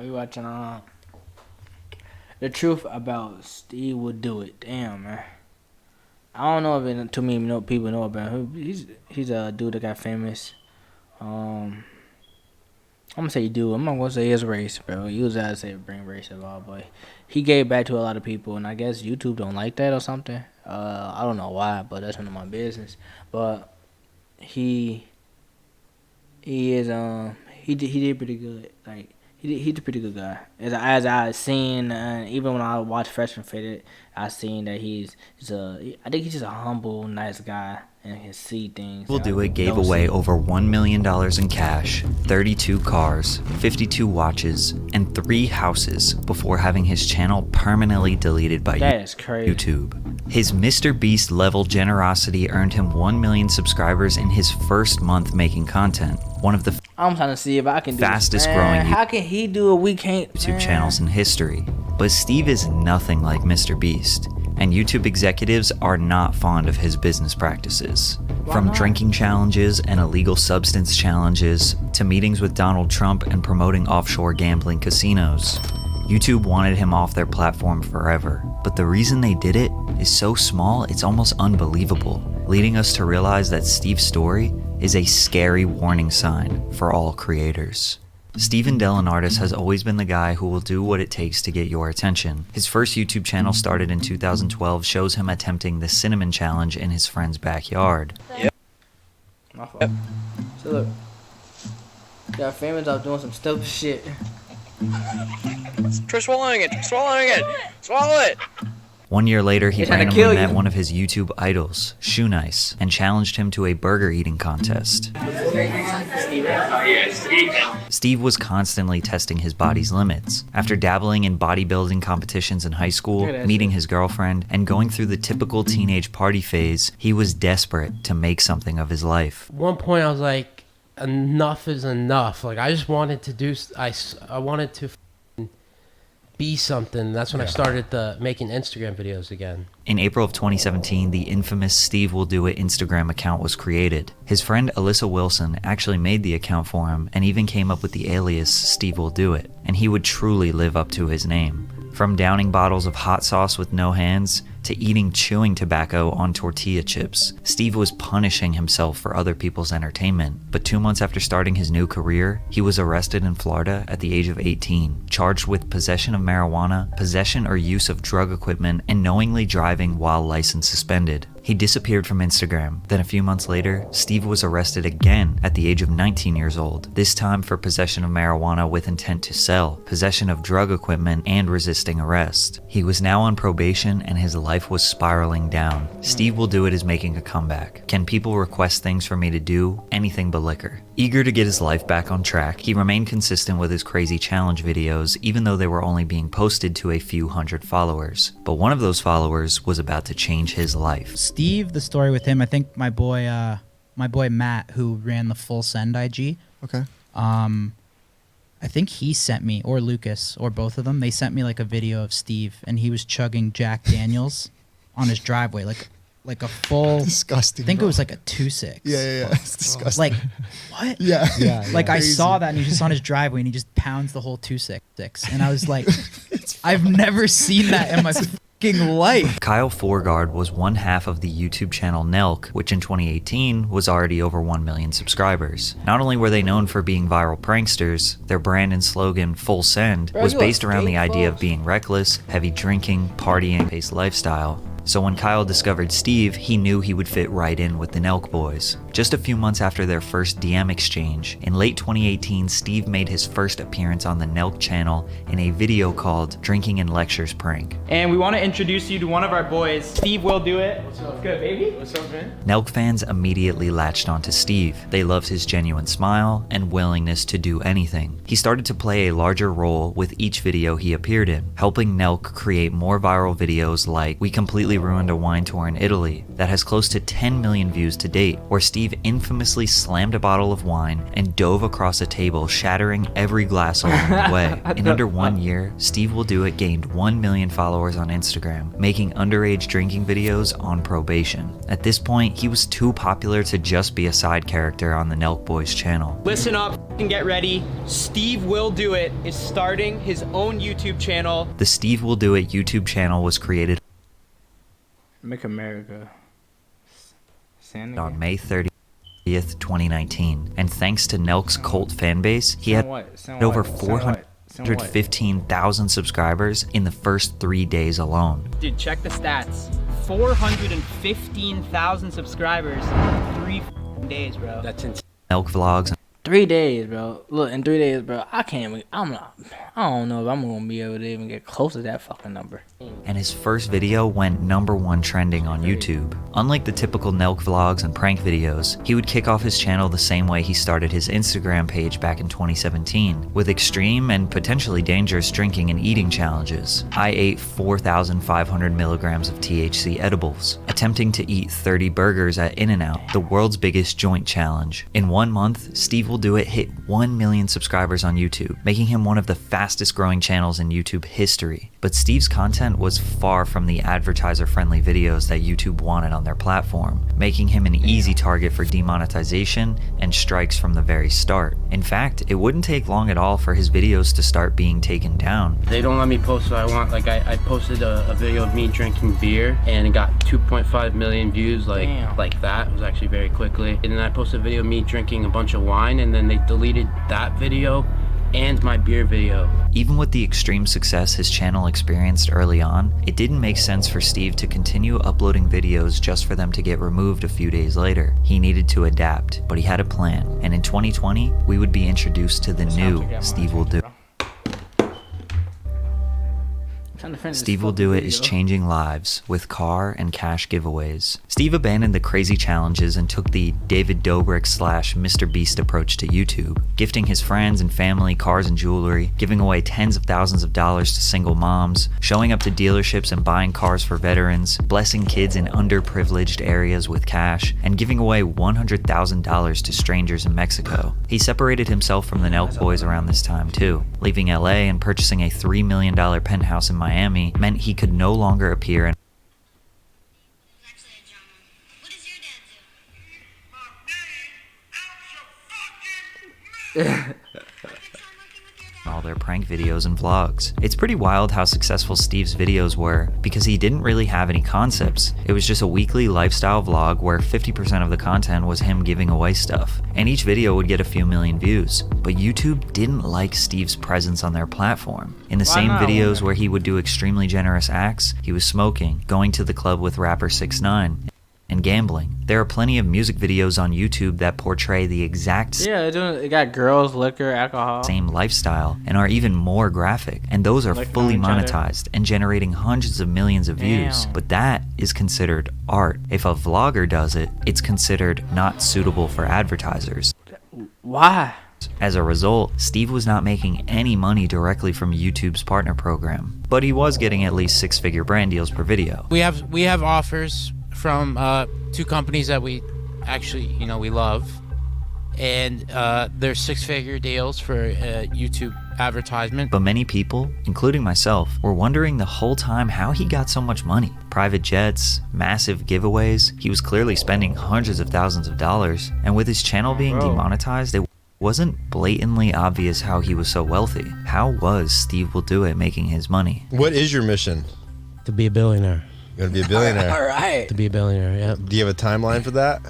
We watching the truth about Steve Will Do It. Damn, man. I don't know if too many people know about him. He's a dude that got famous. I'm gonna say dude. I'm not gonna say his race, bro. He was out to say bring race at all, but he gave back to a lot of people, and I guess YouTube don't like that or something. I don't know why, but that's none of my business. But he did pretty good. Like he's a pretty good guy. As I seen, even when I watched Fresh and Fitted, I seen that I think he's just a humble, nice guy and can see things. SteveWillDoIt gave away over $1 million in cash, 32 cars, 52 watches, and 3 houses before having his channel permanently deleted by YouTube. His Mr. Beast level generosity earned him 1 million subscribers in his first month making content. One of the I'm trying to see if I can do fastest growing how can he do it? We can't. YouTube channels in history. But Steve is nothing like Mr. Beast, and YouTube executives are not fond of his business practices. From drinking challenges and illegal substance challenges to meetings with Donald Trump and promoting offshore gambling casinos, YouTube wanted him off their platform forever. But the reason they did it is so small it's almost unbelievable, leading us to realize that Steve's story is a scary warning sign for all creators. Steven Delenardis has always been the guy who will do what it takes to get your attention. His first YouTube channel, started in 2012, shows him attempting the cinnamon challenge in his friend's backyard. Yep. My fault. So look, got famous out doing some stupid shit. Try swallowing it! Swallowing it! Swallow it! 1 year later, he randomly met one of his YouTube idols, Shoe Nice, and challenged him to a burger eating contest. Steve was constantly testing his body's limits. After dabbling in bodybuilding competitions in high school, meeting his girlfriend, and going through the typical teenage party phase, he was desperate to make something of his life. At one point I was like, enough is enough. Like, I just wanted to do, I wanted to be something. That's when I started making Instagram videos again. In April of 2017, the infamous SteveWillDoIt Instagram account was created. His friend Alyssa Wilson actually made the account for him and even came up with the alias SteveWillDoIt, and he would truly live up to his name. From downing bottles of hot sauce with no hands to eating chewing tobacco on tortilla chips, Steve was punishing himself for other people's entertainment. But 2 months after starting his new career, he was arrested in Florida at the age of 18, charged with possession of marijuana, possession or use of drug equipment, and knowingly driving while license suspended. He disappeared from Instagram. Then a few months later, Steve was arrested again at the age of 19 years old, this time for possession of marijuana with intent to sell, possession of drug equipment, and resisting arrest. He was now on probation and his life was spiraling down. SteveWillDoIt is making a comeback. Can people request things for me to do? Anything but liquor. Eager to get his life back on track, he remained consistent with his crazy challenge videos, even though they were only being posted to a few hundred followers. But one of those followers was about to change his life. Steve, the story with him, I think my boy Matt, who ran the Full Send IG. Okay. I think he sent me, or Lucas, or both of them, they sent me like a video of Steve, and he was chugging Jack Daniels on his driveway, like a full. Disgusting. I think bro. it was like a 2-6. Yeah. It's disgusting. Like, what? Yeah. Like, I Crazy. saw that, and he's just on his driveway, and he just pounds the whole 2-6. And I was like, I've never seen that in my fucking life. Kyle Forgard was one half of the YouTube channel Nelk, which in 2018 was already over 1 million subscribers. Not only were they known for being viral pranksters, their brand and slogan, Full Send, was based around the idea of being reckless, heavy drinking, partying-based lifestyle. So when Kyle discovered Steve, he knew he would fit right in with the Nelk boys. Just a few months after their first DM exchange, in late 2018, Steve made his first appearance on the Nelk channel in a video called Drinking and Lectures Prank. And we want to introduce you to one of our boys, SteveWillDoIt. What's up? Good, baby? What's up, man? Nelk fans immediately latched onto Steve. They loved his genuine smile and willingness to do anything. He started to play a larger role with each video he appeared in, helping Nelk create more viral videos like We Completely completely ruined a wine tour in Italy that has close to 10 million views to date, where Steve infamously slammed a bottle of wine and dove across a table, shattering every glass along the way. In under 1 year, Steve Will Do It gained 1 million followers on Instagram, making underage drinking videos on probation. At this point, he was too popular to just be a side character on the Nelk Boys channel. Listen up and get ready. Steve Will Do It is starting his own YouTube channel. The Steve Will Do It YouTube channel was created Make America. on May 30th, 2019, and thanks to Nelk's cult fan base, he had over 415,000 subscribers in the first 3 days alone. Dude, check the stats. 415,000 subscribers in 3 days, bro. That's insane. Nelk vlogs 3 days, bro. Look, in 3 days, bro, I don't know if I'm gonna be able to even get close to that fucking number. and his first video went #1 trending on YouTube. Unlike the typical Nelk vlogs and prank videos, he would kick off his channel the same way he started his Instagram page back in 2017, with extreme and potentially dangerous drinking and eating challenges. I ate 4,500 milligrams of THC edibles, attempting to eat 30 burgers at In-N-Out, the world's biggest joint challenge. In 1 month, Steve Will Do It hit 1 million subscribers on YouTube, making him one of the fastest growing channels in YouTube history. But Steve's content was far from the advertiser-friendly videos that YouTube wanted on their platform, making him an easy target for demonetization and strikes from the very start. In fact, it wouldn't take long at all for his videos to start being taken down. They don't let me post what I want. Like I posted a video of me drinking beer and it got 2.5 million views like that. It was actually very quickly. And then I posted a video of me drinking a bunch of wine and then they deleted that video and my beer video. Even with the extreme success his channel experienced early on, it didn't make sense for Steve to continue uploading videos just for them to get removed a few days later. He needed to adapt, but he had a plan, and in 2020, we would be introduced to the new Steve Will Do It. Steve Will Do It is changing lives with car and cash giveaways. Steve abandoned the crazy challenges and took the David Dobrik / Mr. Beast approach to YouTube, gifting his friends and family cars and jewelry, giving away tens of thousands of dollars to single moms, showing up to dealerships and buying cars for veterans, blessing kids in underprivileged areas with cash, and giving away $100,000 to strangers in Mexico. He separated himself from the Nelk Boys around this time too, leaving LA and purchasing a $3 million penthouse in Miami meant he could no longer appear in all their prank videos and vlogs. It's pretty wild how successful Steve's videos were because he didn't really have any concepts. It was just a weekly lifestyle vlog where 50% of the content was him giving away stuff, and each video would get a few million views. But YouTube didn't like Steve's presence on their platform. In the same videos where he would do extremely generous acts, he was smoking, going to the club with rapper 6ix9ine, and gambling. There are plenty of music videos on YouTube that portray the exact it got girls, liquor, alcohol, same lifestyle and are even more graphic, and those are fully monetized and generating hundreds of millions of views. But that is considered art. If a vlogger does it, it's considered not suitable for advertisers. Why? As a result, Steve was not making any money directly from YouTube's partner program, but he was getting at least 6-figure brand deals per video. We have offers from 2 companies that we actually, we love, and they're 6-figure deals for YouTube advertisement. But many people, including myself, were wondering the whole time how he got so much money. Private jets, massive giveaways, he was clearly spending hundreds of thousands of dollars, and with his channel being demonetized, it wasn't blatantly obvious how he was so wealthy. How was Steve Will Do It making his money? What is your mission? To be a billionaire. You're gonna be a billionaire. All right. To be a billionaire, yeah. Do you have a timeline for that?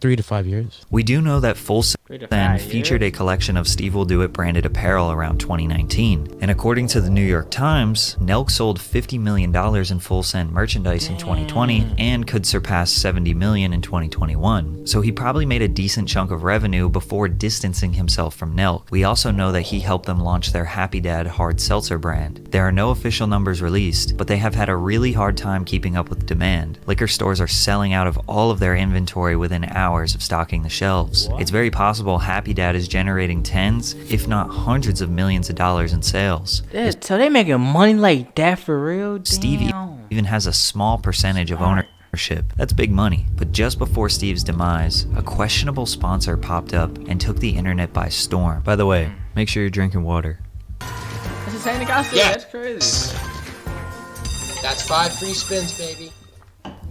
3 to 5 years. We do know that Full Send 3 to 5 featured a collection of Steve Will Do It branded apparel around 2019. And according to the New York Times, Nelk sold $50 million in Full Send merchandise in 2020 and could surpass $70 million in 2021. So he probably made a decent chunk of revenue before distancing himself from Nelk. We also know that he helped them launch their Happy Dad hard seltzer brand. There are no official numbers released, but they have had a really hard time keeping up with demand. Liquor stores are selling out of all of their inventory within hours of stocking the shelves. It's very possible Happy Dad is generating tens, if not hundreds of millions of dollars in sales. So they making money like that for real? Stevie Damn. even has a small percentage of ownership. That's big money. But just before Steve's demise, a questionable sponsor popped up and took the internet by storm. By the way, make sure you're drinking water. That's the same thing I said. Yeah. That's crazy. That's 5 free spins, baby.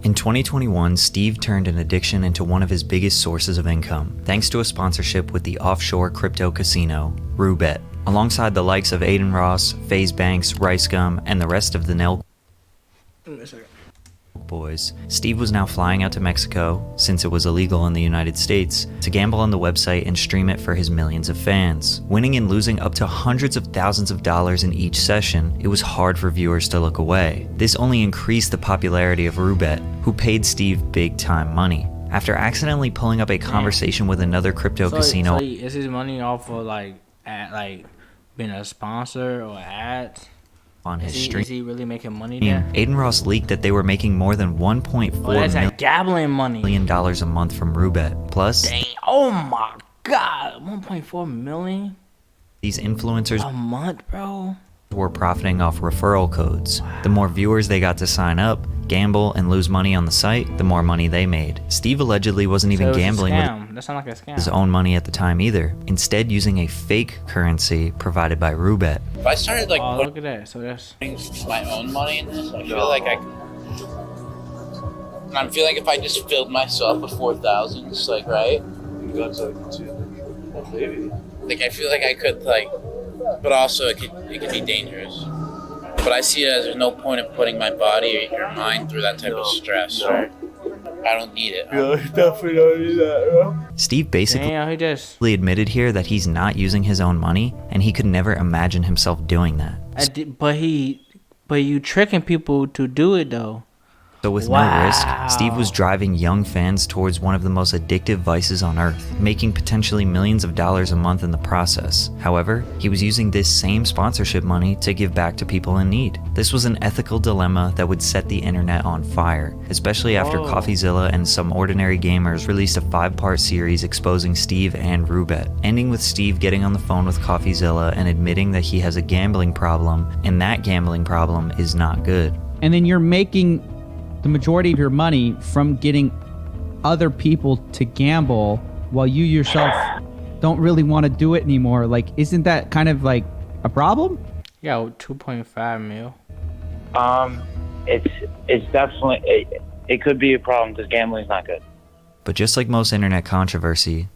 In 2021, Steve turned an addiction into one of his biggest sources of income, thanks to a sponsorship with the offshore crypto casino, Roobet. Alongside the likes of Aiden Ross, FaZe Banks, Rice Gum, and the rest of the Nell boys, Steve was now flying out to Mexico, since it was illegal in the United States, to gamble on the website and stream it for his millions of fans. Winning and losing up to hundreds of thousands of dollars in each session, it was hard for viewers to look away. This only increased the popularity of Roobet, who paid Steve big time money. After accidentally pulling up a conversation with another crypto casino, So is his money off of being a sponsor or ads? on his Is stream, he really making money there? Aiden Ross leaked that they were making more than Oh, that's like gambling money. $1.4 million a month from Roobet. Plus, Dang. Oh my God. 1.4 million these influencers a month, bro. were profiting off referral codes. The more viewers they got to sign up, gamble, and lose money on the site, the more money they made. Steve allegedly wasn't even gambling with That sounds like a scam. his own money at the time either, instead using a fake currency provided by Roobet. If I started like Oh, look at that. So that's putting my own money in this, I feel like I feel like if I just filled myself with 4,000, it's like, right? Like I feel like I could but also it could be dangerous. But I see it as there's no point in putting my body or your mind through that type of stress. Right? I don't need it. definitely don't need that, bro. Steve basically Damn, he just. admitted here that he's not using his own money, and he could never imagine himself doing that. But you tricking people to do it though. So with no risk, Steve was driving young fans towards one of the most addictive vices on earth, making potentially millions of dollars a month in the process. However, he was using this same sponsorship money to give back to people in need. This was an ethical dilemma that would set the internet on fire, especially after CoffeeZilla and Some Ordinary Gamers released a 5-part series exposing Steve and Roobet, ending with Steve getting on the phone with CoffeeZilla and admitting that he has a gambling problem, and that gambling problem is not good. And then you're making the majority of your money from getting other people to gamble while you yourself don't really want to do it anymore. Like, isn't that kind of like a problem? Yeah, 2.5 mil. It's definitely it could be a problem because gambling's not good. But just like most internet controversy,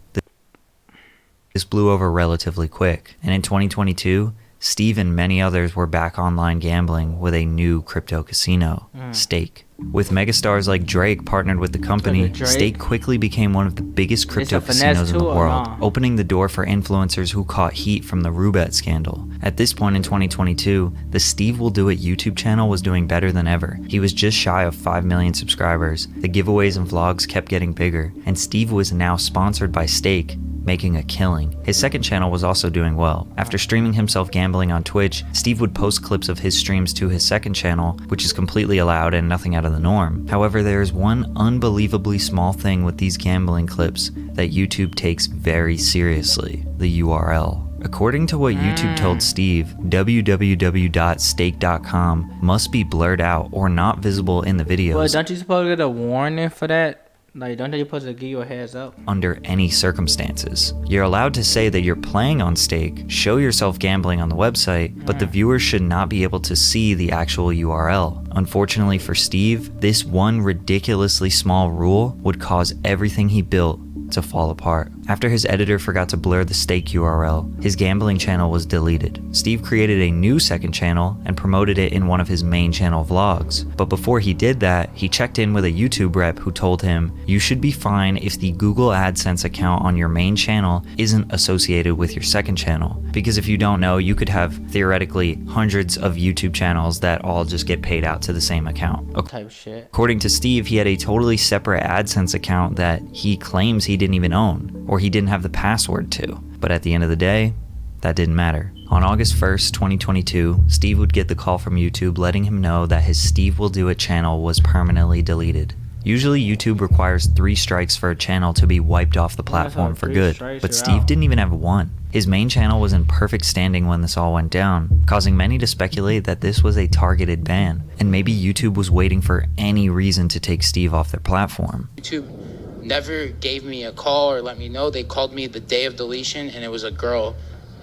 this blew over relatively quick. And in 2022, Steve and many others were back online gambling with a new crypto casino, Stake. With megastars like Drake partnered with the company, Stake quickly became one of the biggest crypto casinos in the world, opening the door for influencers who caught heat from the Roobet scandal. At this point in 2022, the SteveWillDoIt YouTube channel was doing better than ever. He was just shy of 5 million subscribers, the giveaways and vlogs kept getting bigger, and Steve was now sponsored by Stake, making a killing. His second channel was also doing well. After streaming himself gambling on Twitch, Steve would post clips of his streams to his second channel, which is completely allowed and nothing out of the norm. However, there is one unbelievably small thing with these gambling clips that YouTube takes very seriously: the URL. According to what YouTube told Steve, www.stake.com must be blurred out or not visible in the videos. Well, don't you supposed to get a warning for that? Like, don't they supposed to give you a heads up? Under any circumstances. You're allowed to say that you're playing on Stake, show yourself gambling on the website, but the viewers should not be able to see the actual URL. Unfortunately for Steve, this one ridiculously small rule would cause everything he built to fall apart. After his editor forgot to blur the Stake URL, his gambling channel was deleted. Steve created a new second channel and promoted it in one of his main channel vlogs. But before he did that, he checked in with a YouTube rep who told him, "You should be fine if the Google AdSense account on your main channel isn't associated with your second channel. Because if you don't know, you could have theoretically hundreds of YouTube channels that all just get paid out to the same account." Type shit. According to Steve, he had a totally separate AdSense account that he claims he didn't even own, or he didn't have the password to. But at the end of the day, that didn't matter. On August 1st, 2022, Steve would get the call from YouTube letting him know that his SteveWillDoIt channel was permanently deleted. Usually YouTube requires 3 strikes for a channel to be wiped off the platform for good, but Steve didn't even have 1. His main channel was in perfect standing when this all went down, causing many to speculate that this was a targeted ban, and maybe YouTube was waiting for any reason to take Steve off their platform. YouTube never gave me a call or let me know. They called me the day of deletion, and it was a girl,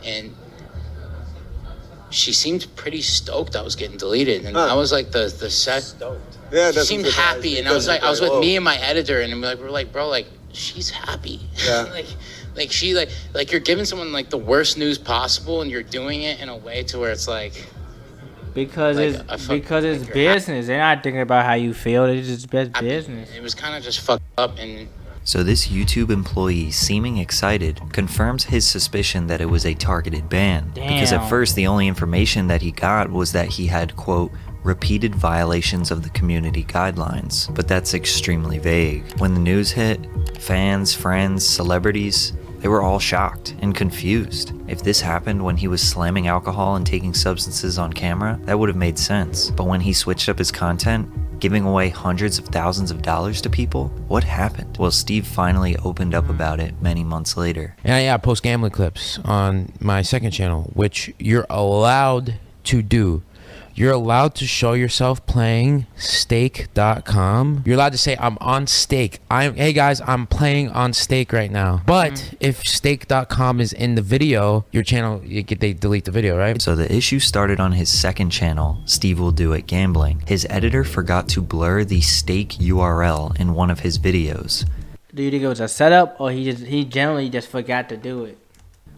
and she seemed pretty stoked I was getting deleted, and I was like the set. Yeah, she seemed happy, and I was with me and my editor, and we're like, bro, like she's happy. Yeah. like she like you're giving someone like the worst news possible, and you're doing it in a way to where it's like. Because like, it's business. They're not thinking about how you feel. It's just business. It was kind of just fucked up, and. So this YouTube employee, seeming excited, confirms his suspicion that it was a targeted ban. Damn. Because at first the only information that he got was that he had, quote, repeated violations of the community guidelines. But that's extremely vague. When the news hit, fans, friends, celebrities, they were all shocked and confused. If this happened when he was slamming alcohol and taking substances on camera, that would have made sense. But when he switched up his content, giving away hundreds of thousands of dollars to people, what happened? Well, Steve finally opened up about it many months later. Yeah, I post gambling clips on my second channel, which you're allowed to do. You're allowed to show yourself playing stake.com. You're allowed to say, I'm on stake. Hey guys, I'm playing on stake right now. But if stake.com is in the video, your channel, they delete the video, right? So the issue started on his second channel, SteveWillDoIt Gambling. His editor forgot to blur the stake URL in one of his videos. Do you think it was a setup, or he generally just forgot to do it?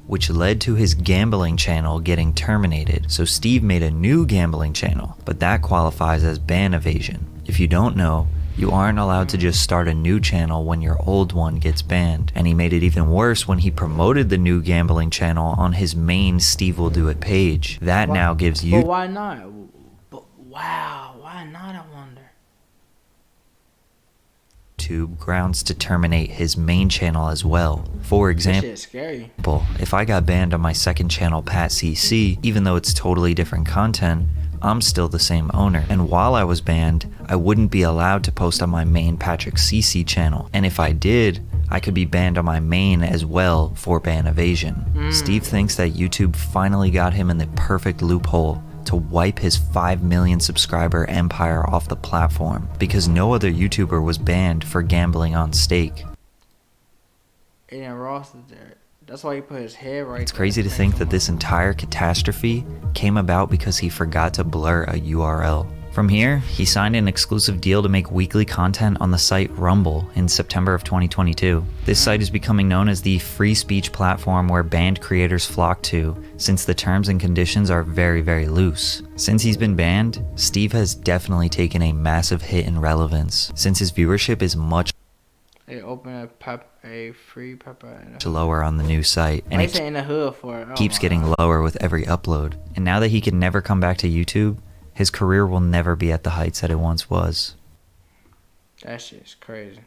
Which led to his gambling channel getting terminated. So Steve made a new gambling channel, but that qualifies as ban evasion. If you don't know, you aren't allowed to just start a new channel when your old one gets banned. And he made it even worse when he promoted the new gambling channel on his main SteveWillDoIt page. That now gives you... But why not? But wow, why not, I wonder? YouTube grounds to terminate his main channel as well. For example, that shit's scary. If I got banned on my second channel, Pat CC, even though it's totally different content, I'm still the same owner. And while I was banned, I wouldn't be allowed to post on my main Patrick CC channel. And if I did, I could be banned on my main as well for ban evasion. Steve thinks that YouTube finally got him in the perfect loophole to wipe his 5 million subscriber empire off the platform, because no other YouTuber was banned for gambling on stake. And Ross is there. That's why he put his head right. It's crazy to think that this entire catastrophe came about because he forgot to blur a URL. From here, he signed an exclusive deal to make weekly content on the site Rumble in September of 2022. This site is becoming known as the free speech platform where banned creators flock to, since the terms and conditions are very, very loose. Since he's been banned, Steve has definitely taken a massive hit in relevance, since his viewership is much free pepper lower on the new site, and it in the hood for it. keeps getting lower with every upload. And now that he can never come back to YouTube, his career will never be at the heights that it once was. That shit's crazy.